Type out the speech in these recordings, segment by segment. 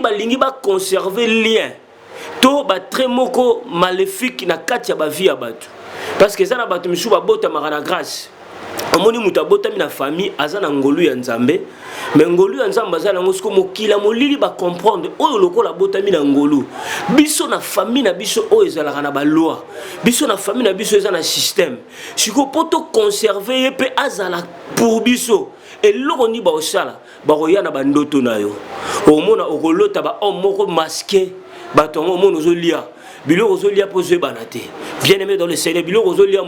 balingi ba conserver lien to ba très moko maléfique na kati ya ba vie ya bato parce que ça na bato misu ba bota marana grâce amoni muta bota mi na famille azana ngolu ya nzambe mais ngolu ya nzambe azana ngosiko mokila molili ba comprendre oyo lokola bota mi na ngolu biso na famille na biso oyo ezalaka na ba loi biso na famille na biso ezana système siko poto conserver yepe azala pour biso et loko ni ba osala ba roya na bandoto na yo omona okolota ba homme moko masqué batongo omona ozolia bilo ozolia pozo banate bien aimé dans le Seigneur bilo ozolia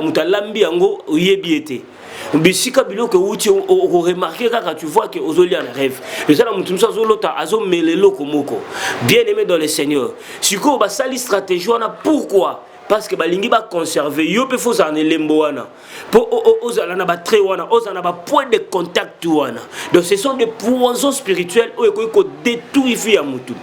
mutalambi yango oyebiete bisika bilo que uti o remarquer quand tu vois que ozolia na rêve et ça la mutumsa zolota azo melelo komoko bien aimé dans le Seigneur siko ba sali stratégie wana pourquoi parce que balingi ba conserver yo pe faut en elembo wana pour ozala na ba très wana ozana ba point de contact wana donc ce sont des poisons spirituels o ko détruire ya mutu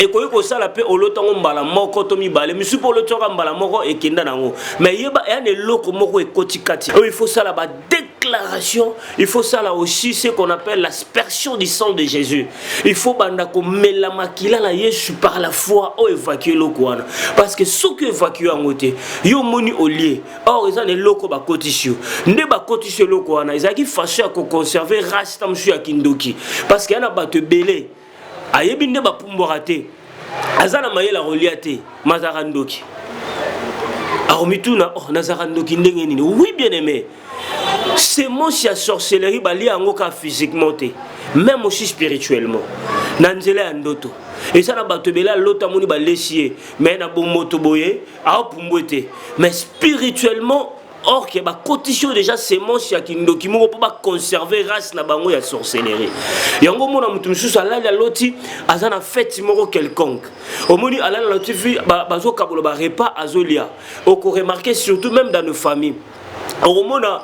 et ko sala pe olotango mbala moko to mibale misu po lotoka mbala moko e kenda nango mais yeba ya ne loko moko e kotikati il faut ça la ba déclaration il faut ça là aussi ce qu'on appelle l'aspersion du sang de Jésus il faut banda ko mela makila la Yesu par la foi o évacuer loko wana parce que ce que évacuer ngote yo moni olier or ils ont les locaux ba cotisio nde ba cotisio loko wana ils a qui fâché à conserver rasta monsieur ya kindoki parce qu'il y a na bato belé ayebi nde ba pumborate azana mayela reliate mazarandoki aromituna oh nazarandoki ndenge nini oui bien aimé c'est mon si sorcellerie bali angoka physiquement même aussi spirituellement nanzela ya ndoto et ça na bato bela lota moni ba lesier mais na bomoto boye a pumbwete mais spirituellement or que ba cotisio déjà c'est mon si akindoki mo po ba conserver race na bango ya sorcellerie yango mona mutu mususu ala ya loti azana fête moko quelconque omoni ala la loti fi bazo kabolo ba repas azolia oko remarquer surtout même dans nos familles omona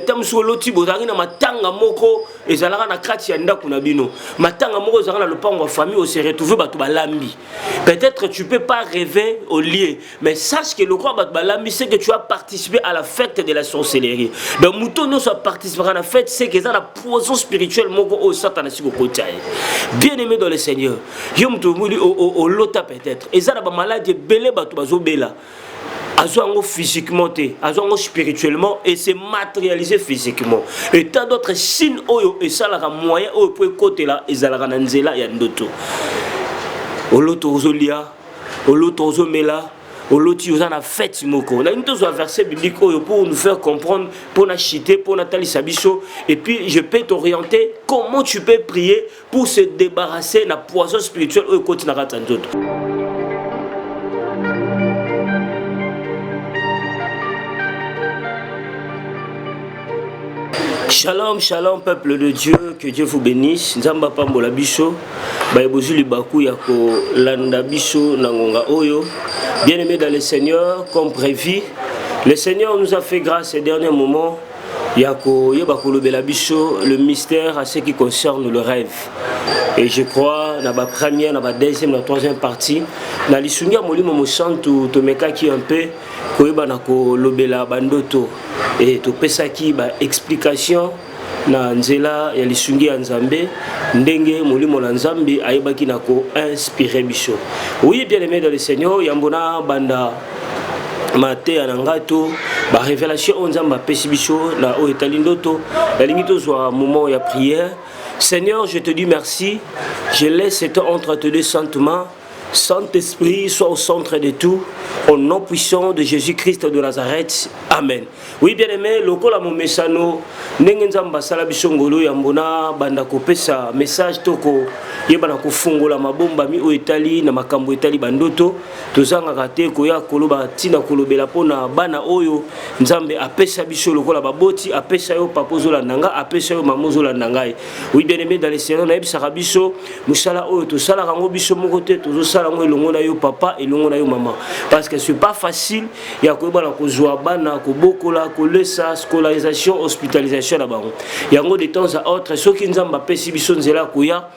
tamso loti bozaki na matanga moko ezalaka na kati ya ndako na bino matanga moko ezalaka na lopango wa famille on se retrouver bato balambi peut-être tu peux pas rêver au lieu mais sache que le quoi bato balambi c'est que tu as participé à la fête de la sorcellerie donc muto no soit participer à la fête c'est que ça la poison spirituelle moko au satana siko kotaye bien aimé dans le Seigneur yo muto muli au lota peut-être ezala ba maladie belé bato bazobela azongo physiquement azongo spirituellement et c'est matérialisé physiquement et tant d'autres signes oyo et ça la moyen oyo pour côté là ezalaka na nzela ya ndoto oloto ozolia oloto ozomela oloti ozana fête moko na nto zo verset biblique oyo pour nous faire comprendre pour na chiter pour na talisa biso et puis je peux t'orienter comment tu peux prier pour se débarrasser na poison spirituel oyo côté na kata ndoto. Shalom, shalom, peuple de Dieu, que Dieu vous bénisse. Nzamba pambola biso, baebozuli baku yako landa biso nangonga oyo. Bien-aimés dans le Seigneur, comme prévu, le Seigneur nous a fait grâce ces derniers moments. Yako yebako lobela biso le mystère à ce qui concerne le rêve. Et je crois dans la première, dans la deuxième, dans la troisième partie, dans l'issungia molimo mosantu tomeka ki un peu koyeba nako lobela bandoto et to pesaki ba explication na nzela ya lisungi ya nzambe ndenge molimo la nzambe ayebaki nako inspirer biso. Oui, bien aimé dans le Seigneur, yambona banda maté anangato ba révélation on nzamba pesi biso na o etali ndoto la limite zo moment ya prière. Seigneur, je te dis merci. Je laisse cet entre tes deux sentiments. Saint-Esprit, sois au centre de tout. Au nom puissant de Jésus-Christ de Nazareth. Amen. Oui, bien aimé, lokola mo mesano ndenge nzamba sala biso ngolo ya mbona banda kopesa message toko yebana kofungola mabomba mi o etali na makambo etali bandoto tozanga kate ko ya koloba tina kolobela pona bana oyo nzambe apesa biso lokola baboti apesa yo papozo la nanga apesa yo mamozo la ngai. Oui, bien aimé dans les séries na ebisa biso musala oyo to sala rango biso moko te tozo sala ngo elongo na yo papa elongo na yo maman parce que c'est pas facile ya ko bana ko zwa bana ko bokola ko lesa scolarisation hospitalisation na bango yango de temps à autre soki nzamba pesi biso nzela ko ya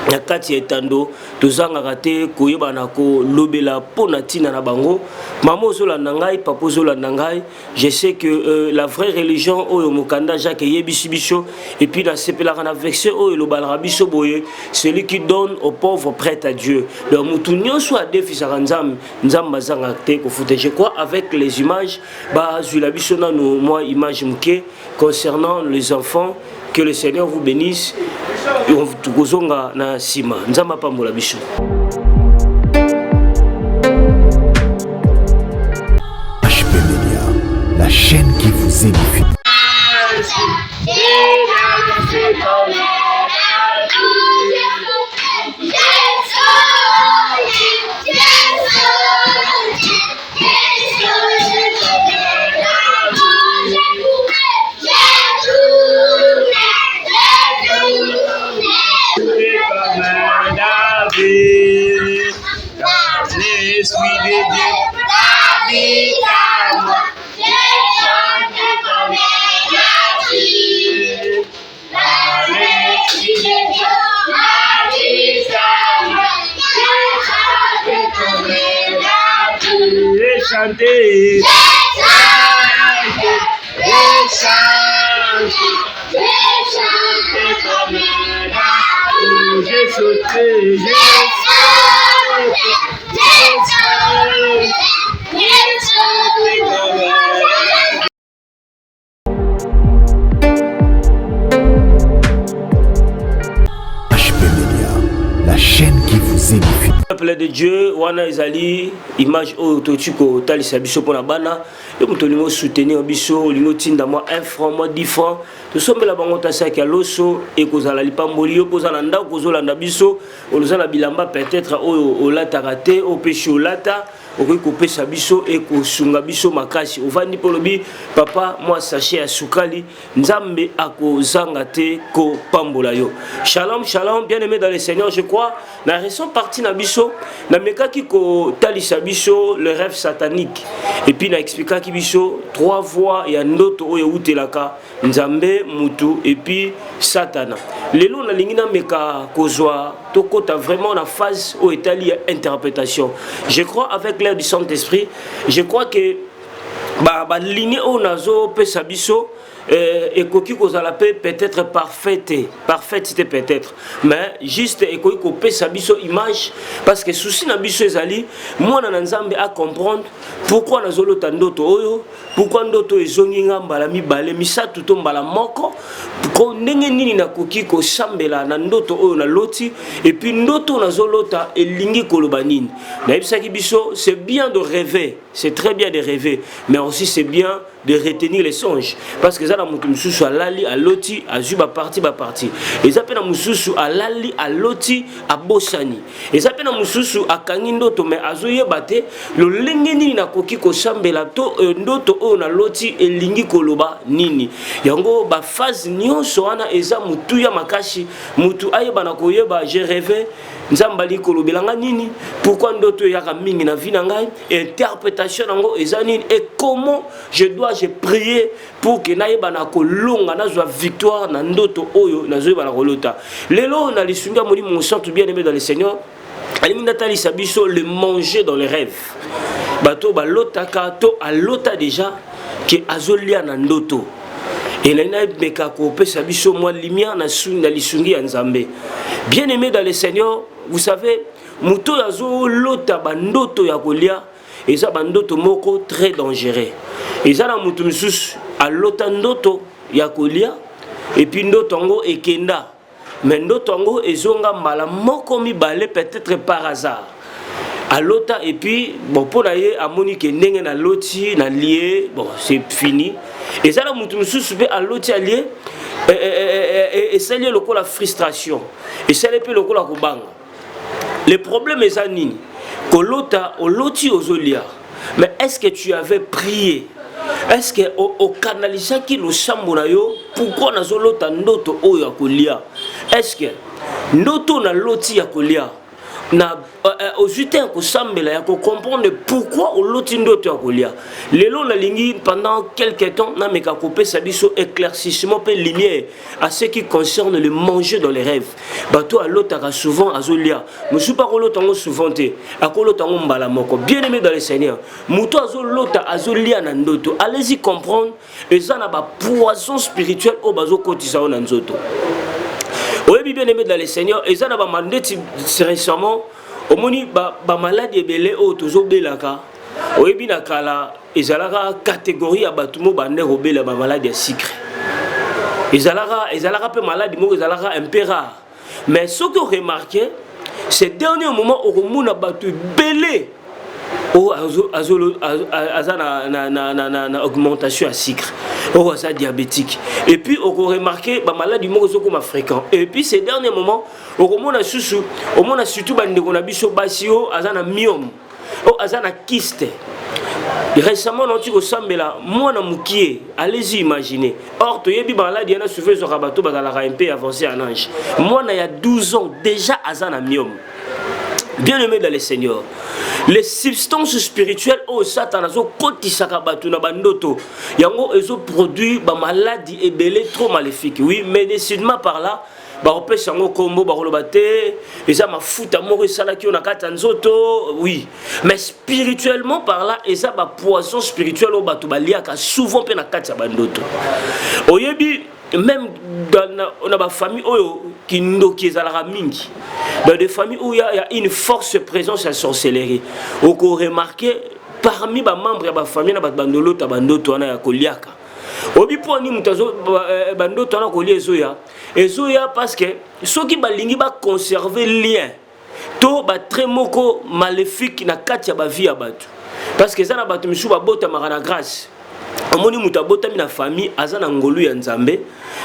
na kati etando tozanga te koyeba na ko lobela pona tina na bango mama ozolanda ngai papa ozolanda ngai je sais que la vraie religion oyo mokanda Jacques yebisi biso et puis na sepelaka na verset oyo lobalaka biso boye celui qui donne aux pauvres prête à Dieu donc mutu nyonso adefisaka nzambe nzambe azanga te kofuta je crois avec les images bazwila biso nano moi image muke concernant les enfants. Que le Seigneur vous bénisse. Tukozonga na sima. Nzamba pambola biso. HP Media, la chaîne qui vous édifie. L'esprit de Dieu habite à moi. J'ai chanté comme la fille. L'esprit de Dieu habite à moi. J'ai chanté comme la fille. J'ai chanté. J'ai chanté comme la fille. J'ai sauté. HP Media, la chaîne qui vous édifie. Peuple de Dieu, wana ezali image oyo totiko talisa biso pona bana yo mutolingo soutenir biso lingo tinda moi 1 franc moi 10 francs to sombela bango tasaki loso et kozala lipamboli yo kozala nda kozolanda biso olozala bilamba peut-être oyo olata raté au péché olata okopesa biso et kosunga biso makasi ovandi polobi papa moi sachet ya sukali nzambe akozanga te ko pambola yo. Shalom shalom bien aimé dans le Seigneur, je crois la raison partie na biso na mekaki ko talisa biso le rêve satanique et puis na expliquer ki biso trois voies ya ndoto oyo utelaka nzambe mutu et puis satana lelo na lingina meka kozwa tokota vraiment na phase où etali interprétation. Je crois avec l'aide du Saint-Esprit, je crois que ba ligne o nazo pesa biso et koki kozala peut-être parfaite c'était peut-être mais juste et koki ko pesa biso image parce que souci na biso ezali mwana na nzambe a comprendre pourquoi nazolota ndoto oyo pourquoi ndoto ezongi ngambala mibale misatu to mbala moko ko ndenge nini na koki ko sambela na ndoto oyo na loti et puis ndoto nazolota elingi koloba nini na ebisaki biso c'est bien de rêver, c'est très bien de rêver mais aussi c'est bien de retenir les songes parce que ça na mutu mususu alali aloti azuba parti et ça pena mususu alali aloti abosani et ça pena mususu akangi ndoto mais azoyeba te lo lenge nini na koki ko sambela to ndoto oyo na loti elingi koloba nini yango ba phase nyonso wana eza mutu ya makashi mutu ayeba na koyeba j'ai rêvé nzambali kolobelanga nini pourquoi ndoto yaka mingi na vie na ngai interprétation nango eza nini et comment je dois prier pour que naïba na kolonga nazwa victoire na ndoto oyo nazoyeba na kolota lelo na lisunga moni mon sang tout bien aimé dans le Seigneur alingi natali sabiso le manger dans les rêves bato balotaka to alota déjà que azolia na ndoto et là meka ko pesa biso moi lumière na lisungi ya nzambe bien aimé dans le Seigneur. Vous savez muto yazo lota bandoto ya kolia eza bandoto moko très dangereux eza na mutu mususu alota ndoto ya kolia et puis ndoto ngo ekenda mais ndoto ngo ezonga mbala moko mibale peut-être par hasard alota et puis bon pour naye amoni ke ndenge na loti na lié bon c'est fini eza na mutu mususu pe aloti allié et ça lié lokola frustration et ça lié pe lokola kobanga. Le problème est nini kolota oloti ozolia mais est-ce que tu avais prié est-ce que au canalisa ki lo sambo na yo pourquoi nazolota ndoto oyo ya kolia est-ce que ndoto na loti ya kolia na ozuta kosambela ya comprendre pourquoi oloti ndoto ya kolia lelo na lingi pendant quelques temps na meka kopesa biso éclaircissement pe lumière à ce qui concerne le manger dans les rêves bato alotaka souvent azolia musu pa kolotango souvent te akolotango mbala moko bien aimé dans le Seigneur muto azolota azolia na ndoto allez-y comprendre eza na ba poison spirituel o bazo kotisa na nzoto. Oui, bien aimé dans le Seigneur, et ça n'a pas mandé récemment, au moni, ba maladie belé au toujours belaka. Oui, bien akala, et ça la catégorie à batumo bandé robé la maladie sucre. Et ça la peu maladie, moi, ça la un peu rare. Mais ce que vous remarquez, ces derniers moments, au monde a battu belé. Oh, na augmentation à sucre, oh, ça diabétique. Et puis, on remarqué, bah maladie comme fréquent. Et puis, ces derniers moments, on a surtout, on a surtout, on a biso basio, azana myome, oh, azana kyste. Récemment, on a dit que là, moi, na mukie, allez-y imaginer. Or, tu y a maladie, on a souffert sur rabato, bah la un peu avancé en âge. Moi, il y a 12 ans, déjà azana myome. Bien aimé dans le Seigneur, les substances spirituelles au Satan azo kotisaka batu na bandoto yango ezo produit ba maladie et belé trop maléfique. Oui, médicinement par là ba opesa yango kombo ba kolobate eza mafuta moko sala ki na kata nzoto. Oui, mais spirituellement par là eza ba poison spirituel au batu baliaka souvent pe na kata bandoto. Oyebi même dans la famille qui ezalaka mingi, dans des familles où il y a une forte présence à sorcellerie. On peut remarquer parmi les membres de la famille na bandolo ta bandoto na ya koliaka. Obi poni mutazo bandoto na kolia ezoya parce que ceux qui balingi ba conserver lien to ba très moko maléfique na kati ya ba vie ya batu. Parce que ça na batu misu ba bota marana grâce. Amoni mutabota mina famille azana ngolu ya nzambe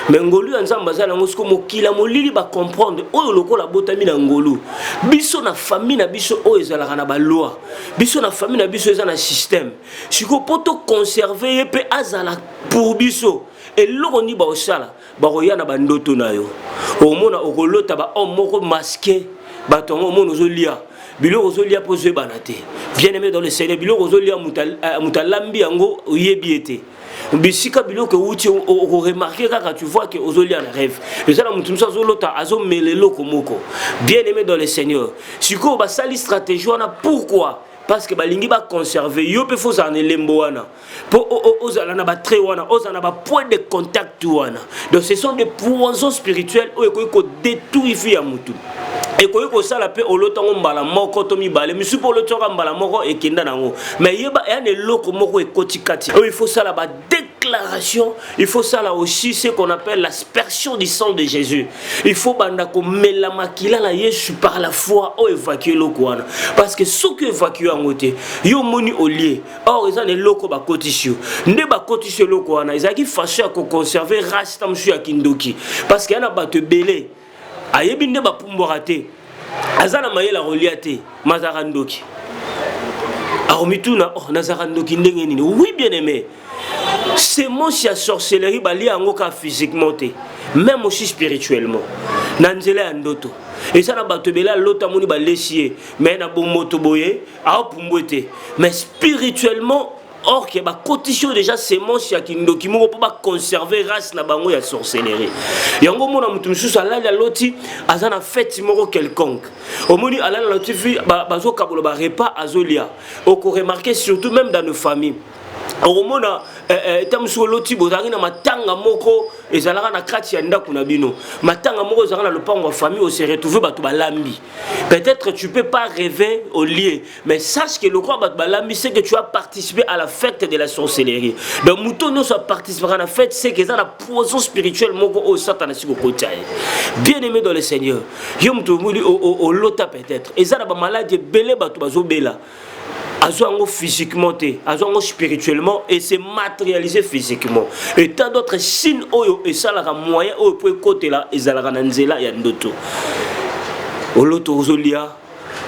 mais ngolu ya nzambe azana ngosiko mokila molili ba comprendre oyo lokola bota mina ngolu biso na famille na biso oyo ezalaka na ba loi biso na famille na biso ezana système siko poto conserver pe azala pour biso et loko ni ba osala ba roya na bandoto na yo omona okolota ba homme moko masqué ba tongo mono zolia bilo ozolia posé banate bien aimé dans le Seigneur bilo ozolia mutalambi yango oyebiete bisika bilo que uti o remarquer quand tu vois que ozolia na rêve et ça la mutumsa zolota azo melelo komoko bien aimé dans le Seigneur siko ba sali stratégie wana pourquoi parce que balingi ba conserver yo pe faut en elembo wana po ozala na ba très wana ozala na ba point de contact wana donc ce sont des poisons spirituels où ko détruire ya mutu. Et quand on sala pe olotango mbala moko to mibale misu po olotonga mbala moko ekenda nango mais yeba ene loko moko ekotikati il faut ça la ba déclaration il faut ça là aussi ce qu'on appelle l'aspersion du sang de Jésus il faut banda ko mela makila la Yesu par la foi o évacuer loko wana parce que ce que évacuer en côté yo moni olier or ils ont les loko ba kotisio nde ba kotisio loko wana ils a qui fâché à conserver rasta monsieur ya kindoki parce qu'il y a ba te belé ayebi nde bapumborate azana mayela reliate mazarandoki aromituna oh nazarandoki ndenge nini oui bien aimé c'est mon si à sorcellerie bali yango ka physiquement te même aussi spirituellement nanzela ya ndoto et ça na bato bela lota moni ba lesie mais na bomoto boye a pumbwete mais spirituellement or que ba cotisation déjà c'est mon si akindoki mo pas conserver race na bango ya sorcellerie yango mona mutu mususu ala la loti azana fête moko quelconque omoni ala la loti bazo kabolo ba repas azolia oko remarquer surtout même dans nos familles omona tamuso loti bozangi na matanga moko ezalaka na kati ya ndako na bino matanga moko ezalaka na lopango wa famille o se retrouver bato balambi peut-être tu peux pas rêver au lieu mais sache que le croix bato balambi c'est que tu as participé à la fête de la sorcellerie donc muto no soit participer à la fête c'est que ça la poison spirituelle moko o Satan siko kotaye bien aimé dans le Seigneur yo muto muli o lota peut-être ezala ba maladie belé bato bazobela azo physiquement azo spirituellement et c'est matérialisé physiquement et tant d'autres signes oyo et ça la moyen oyo pour côté là ezalaka na nzela ya ndoto oloto ozolia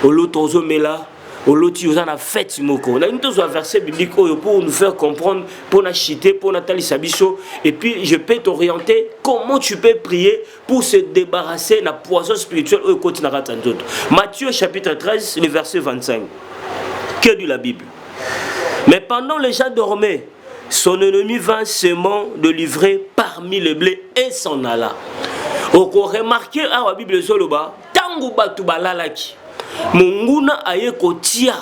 oloto ozomela oloti oza na fête moko na nto zo verset biblique pour nous faire comprendre pour na chiter pour Nathalie Sabiso et puis je peux t'orienter comment tu peux prier pour se débarrasser na poison spirituel au côté na ratanzoto. Matthieu chapitre 13 le verset 25. Que dit la Bible? Mais pendant les gens dormaient, son ennemi vint seulement de livrer parmi le blé et s'en alla. Oko remarqué à la Bible soloba tangu batu balalaki munguna aye kotia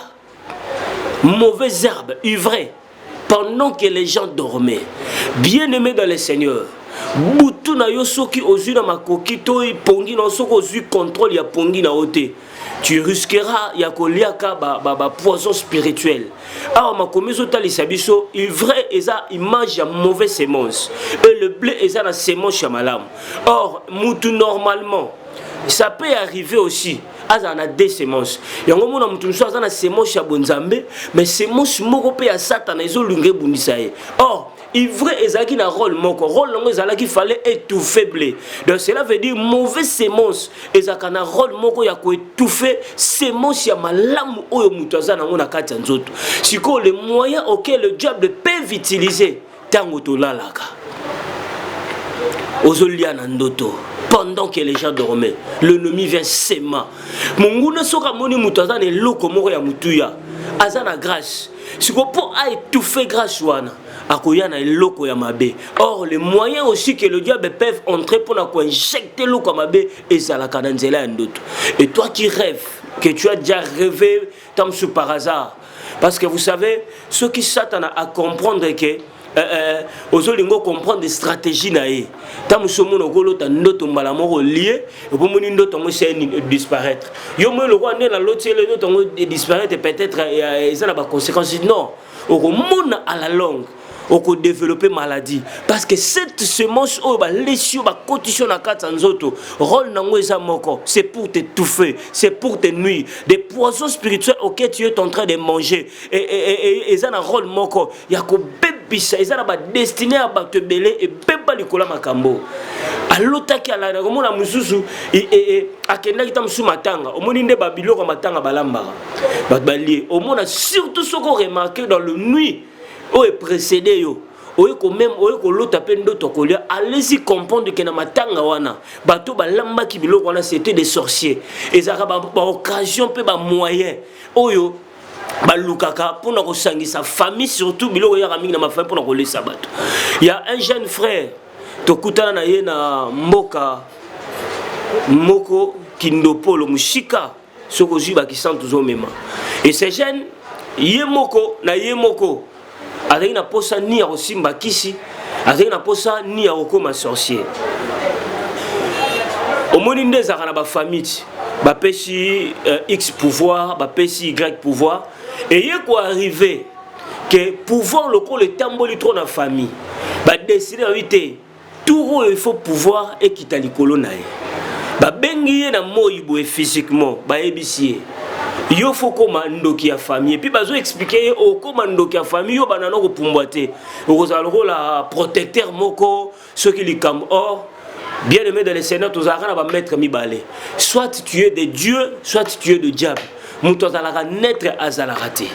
mauvaise herbe ivraie pendant que les gens dormaient. Bien-aimés dans le Seigneur, butu na yo soki ozu na makoki to pongi na soko ozu contrôle ya pongi na ote. Tu risqueras ya koliaka ba poison spirituel. Alors ma commission tali sabiso, il vrai eza image ya mauvaise sémence. Et le blé eza na sémence ya malam. Or mutu normalement, ça peut arriver aussi. Aza na deux sémences. Yango mona mutu so aza na sémence ya bonzambe, mais sémence moko pe ya Satan ezo lunge bundisa ye. Or il vrai ezaki na rôle moko rôle longo ezala qu'il fallait étouffer blé. Donc cela veut dire mauvaise sémence ezaka na rôle moko ya ko étouffer sémence ya malamu oyo mutu aza nango na kati ya nzoto. Siko le moyen auquel le diable peut utiliser tango to lalaka ozolia na ndoto pendant que les gens dormaient, l'ennemi vient s'aimer. Munguna soka moni mutu aza na eloko moko ya mutuya aza na grâce. Siko po a étouffer grâce wana akoya na eloko ya mabe. Or les moyens aussi que le diable peut entrer pour injecter l'eau comme mabe et ça la kananzela ya ndoto. Et toi qui rêves que tu as déjà rêvé comme sous par hasard, parce que vous savez ceux qui s'attendent à comprendre que ozolingo comprendre des stratégies nae tamu somo no golo ta ndoto mbala moko lié et pour moni ndoto mo c'est disparaître yo mo le roi né la l'autre le ndoto mo disparaître peut-être ça n'a pas conséquences non au monde à la longue au développer maladie parce que cette semence au ba lesio ba condition na kata nzoto rôle nango eza moko c'est pour t'étouffer c'est pour te nuire des poisons spirituels auxquels tu es en train de manger et ça na rôle moko ya ko bisa ezala ba destiné à ba te belé et pepa likola makambo alotaki ala na komona mususu akenda kitam su matanga omoni nde ba biloko matanga balamba ba balie omona surtout ce qu'on remarqué dans le nuit o est précédé yo oyeko même oyeko lota pe ndoto kolia allez-y comprendre que na matanga wana bato balamba ki biloko wana c'était des sorciers ezaka ba occasion pe ba moyen oyo balukaka pour nous sa famille surtout biloko ya mingi na ma famille pour nous coller sabat. Il y a un jeune frère tokutana na ye na mboka moko kindopolo mushika soko jiba ki santu zo mema. Et ces jeunes yemoko na yemoko avec na posa ni ya osimba kisi avec na posa ni ya okoma sorcier. Omoni ndeza na ba famille ba pesi X pouvoir ba pesi Y pouvoir. Et il est arrivé que pouvoir le coup le tamboli trop dans famille ba décider éviter tout il faut pouvoir et quitter les colonnes ba bengi na moyibo physiquement ba ebisier yo faut commando qui a famille puis bazo expliquer au commando qui a famille yo banana ko pumbwate ko za le rôle protecteur moko ceux qui li cam or bien aimé dans les Seigneur tous arana ba mettre mi balé soit tu es de Dieu soit tu es de diable. Muto azalaka naître azalakate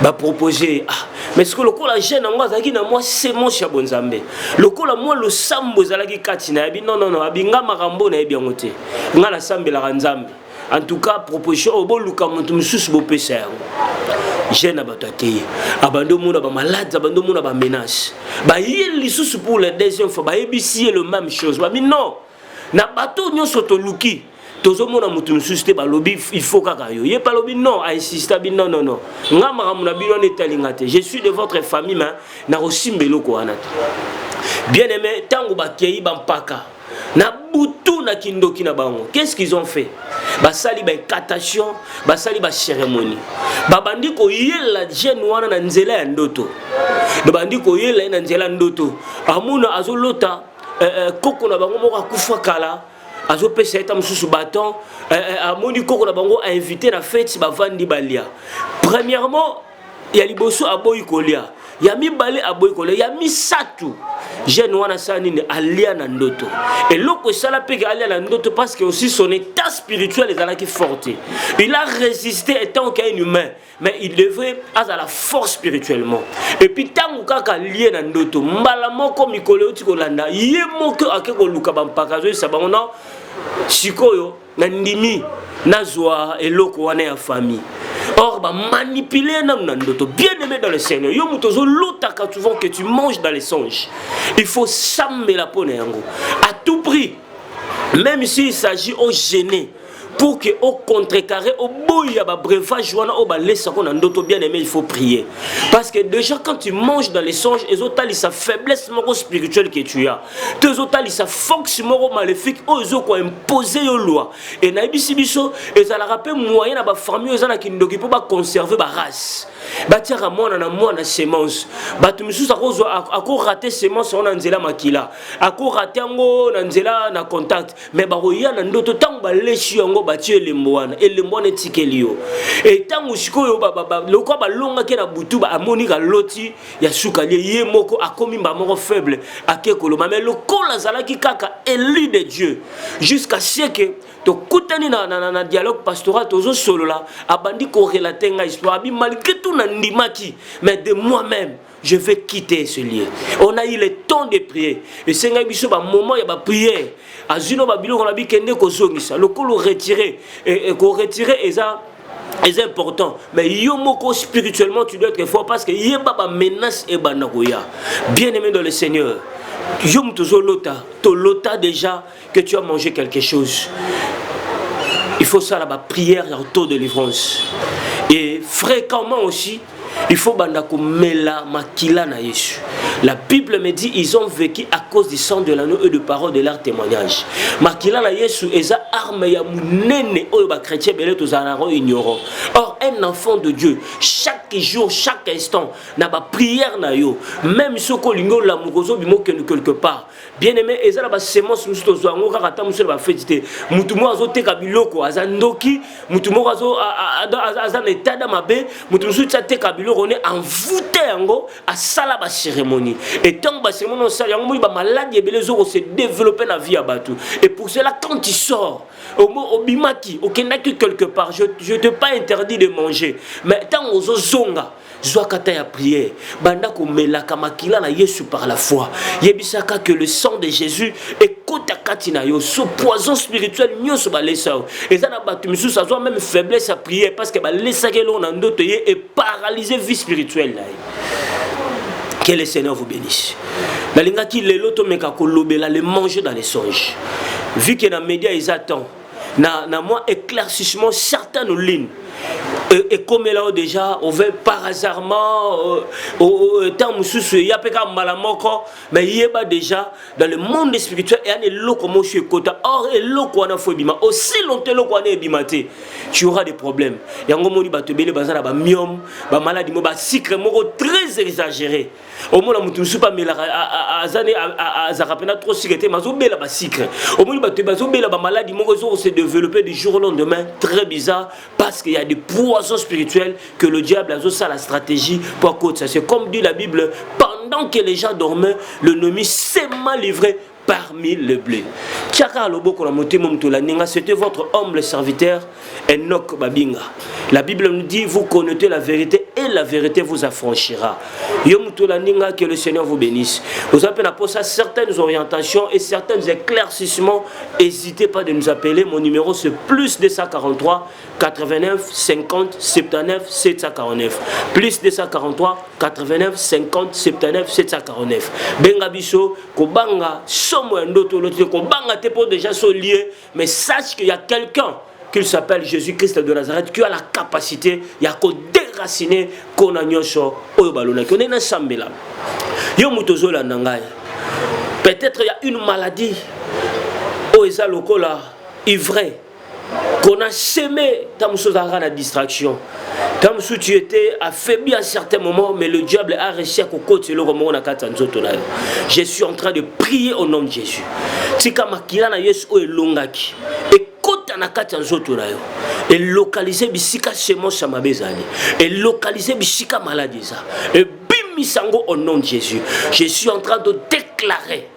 ba proposer mais ce que le la jeune en moi zaki na moi c'est mon chabonzambe le la moi le sambo zalaki katina bi non abinga makambo na bien ngote ngala sambe la nzambe en tout cas proposition au luka mutu mususu bo pesa jeune abataki abando mona ba malade abando mona ba menace ba yeli susu pour la deuxième fois ba ebisi le même chose ba non na bato nyoso to luki tozo mona mutu mususu ba lobi il faut kaka yo ye pa lobi non a insista bi non nga makamuna bino netalinga te je suis de votre famille mais na osimbelo ko wana bien aimé tango ba kei ba mpaka na butu na kindoki na bango qu'est-ce qu'ils ont fait basali ba incantation basali ba cérémonie babandi ko yela jeune wana na nzela ya ndoto babandi ko yela na nzela ndoto amuna azolota koko na bango moko akufa kala azo pesa eta mususu baton amoni koko na bango a invité na fête ba vandi balia premièrement ya liboso aboyi kolia ya mibale aboyi kolia ya misatu jeune wana sanini alia na ndoto eloko esala pe alia na ndoto parce que aussi son état spirituel ezalaki forte. Il a résisté étant qu'un humain mais il devait avoir la force spirituellement. Et puis tangu kaka lié na ndoto mbala moko mikolo oti kolanda ye moko akeko luka bampaka zo sabona sikoyo na ndimi nazwa eloko wana ya famille. Or, manipuler nandoto. Bien aimé dans le Seigneur. Yo mutozo lotaka souvent que tu manges dans les songes. Il faut s'amener la peau à tout prix. Même s'il s'agit au gêner. Pour que au contrecarré au bout ba breuvage wana au ba laisse qu'on ndoto bien aimé il faut prier parce que déjà quand tu manges dans les songes et autres sa faiblesse moro spirituelle que tu as deux autres sa force moro maléfique aux quoi imposer yo loi et na bisi biso et ça la rappelle moyen na ba famille aux na kindoki pour ba conserver ba race ba tira mona na semence ba tu misusa ko rater semence on nzela makila ako rater ngo na nzela na contact mais ba roya na ndoto tango ba leshi ngo bati elemboana elemboana tikelio et tango sikoyo loko ba longa ke na butu ba amoni ka loti ya sukali ye moko akomi ba moko faible akekolo mais loko la zalaki kaka élu de Dieu jusqu'à ce que to kutani na dialogue pastoral tozo solo la abandi ko relater nga histoire bi malgré tout na ndimaki mais de moi-même je vais quitter ce lieu. On a eu le temps de prier. Et c'est un moment où il y a prière. Azuno babilo on a dit kende ko zongisa. Le colo retiré et ko retirer est important. Mais yomoko spirituellement tu dois être fort parce que yeba ba menace e banakoya. Bien aimé dans le Seigneur. Yom tozo lota, to lota déjà que tu as mangé quelque chose. Il faut ça là-bas prière et auto de délivrance. Et fréquemment aussi il faut bandako mela makila na Yesu. La Bible me dit ils ont vécu à cause du sang de l'agneau et de paroles de leur témoignage. Makila na Yesu eza arme ya munene oyo ba chrétien belé tozanaro ignorant. Or un enfant de Dieu chaque jour, chaque instant na ba prière na yo même soko lingo la mukozo bimo quelque part. Bien aimé eza la ba semence musto zwango kaka ta muso ba fétité. Mutu mo azoteka biloko azandoki, mutu mo azan état d'amabe, mutu muso teka biloko on est envoûté à sala ba cérémonie et tant ba cérémonie on sala yango ba maladie belé zo se développer la vie à batou et pour cela quand tu sors au bimaki au kendaki quelque part je te pas interdit de manger mais tant aux zonga Zwakata ya prière banda ko melaka makila na Yesu par la foi yebisaka que le sang de Jésus écoute katina yo ce poison spirituel nyoso ba lesa et ça na batu misu ça soit même faiblesse à prier parce que ba lesa ke lo na ndoto ye et paralyser vie spirituelle là. Que le Seigneur vous bénisse. La linga ki lelo to meka ko lobela le manger dans les songes. Vu que na média ils attendent na moi éclaircissement certaines lignes. Et comme là déjà on veut par hasardement au temps mususu ya peka malamoko mais yeba déjà dans le monde spirituel et ane loko mo chez kota or et loko wana fo bima aussi longtemps loko wana ebimate tu auras des problèmes yango moni bato belé bazana ba myome ba maladie mo ba sucre moko très exagéré au moins la mutu musu pas mela azane azakapena trop sucre mazo bela ba sucre au moins bato bazo bela ba maladie moko zo se développer du jour au lendemain très bizarre parce qu'il y a des poisons spirituels que le diable a ça la stratégie pour côté ça c'est comme dit la Bible pendant que les gens dormaient le ennemi s'est mal livré parmi le blé. C'était votre humble serviteur Enoch Babinga. La Bible nous dit vous connaissez la vérité et la vérité vous affranchira. Que le Seigneur vous bénisse. Vous appelez pour ça certaines orientations et certains éclaircissements. N'hésitez pas de nous appeler. Mon numéro c'est plus 243 89 50 79 749. Plus 243 89 50 79 749. Benga biso kobanga somo ndoto loto kobanga te pour déjà se lier mais sache qu'il y a quelqu'un qu'il s'appelle Jésus-Christ de Nazareth qui a la capacité ya ko déraciner kona nyosho oyo balona ki on est ensemble là yo mutozo la nangai peut-être il y a une maladie o eza lokola ivraie qu'on a semé dans la distraction. Comme si tu étais affaibli à certains moments, mais le diable a réussi à côté le roman na katanzotonayo. Je suis en train de prier au nom de Jésus. Tika makila na Yesu o elongaki. Et kota na katanzotonayo. Et localiser bisika semence samabezali. Et localiser bisika maladie ça. Et bimisango au nom de Jésus. Je suis en train de déclarer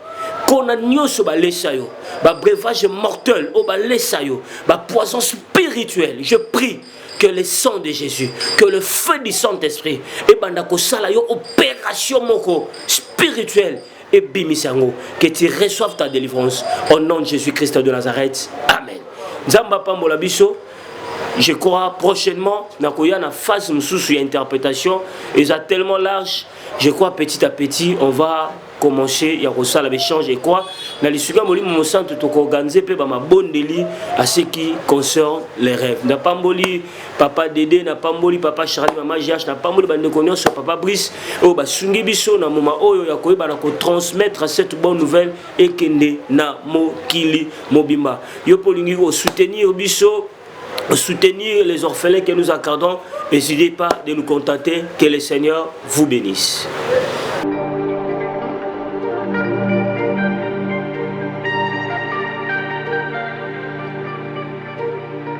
qu'on a nyonso ba lesayo, ba breuvage mortel, o ba lesayo, ba poison spirituel. Je prie que le sang de Jésus, que le feu du Saint-Esprit, et bandako salayo opération moko spirituelle et bimisango, que tu reçoives ta délivrance au nom de Jésus-Christ de Nazareth. Amen. Nzamba pambola biso. Je crois prochainement, nakoya na phase moussou interprétation, et ça tellement large. Je crois petit à petit, on va commencer à ressasser l'échange. Je crois, dans les sujets mon centre tout organisé pe ba ma bonne délit à ce qui concerne les rêves. Na pamboli papa Dédé, na pamboli papa Charlie, maman JH, na pamboli bande connaissance sur papa Brice, o ba sungi biso na moment oyo ya koyeba na ko transmettre cette bonne nouvelle et kende na mokili mobimba. Yo polingi ko soutenir biso, soutenir les orphelins que nous accordons. N'hésitez pas de nous contacter. Que le Seigneur vous bénisse.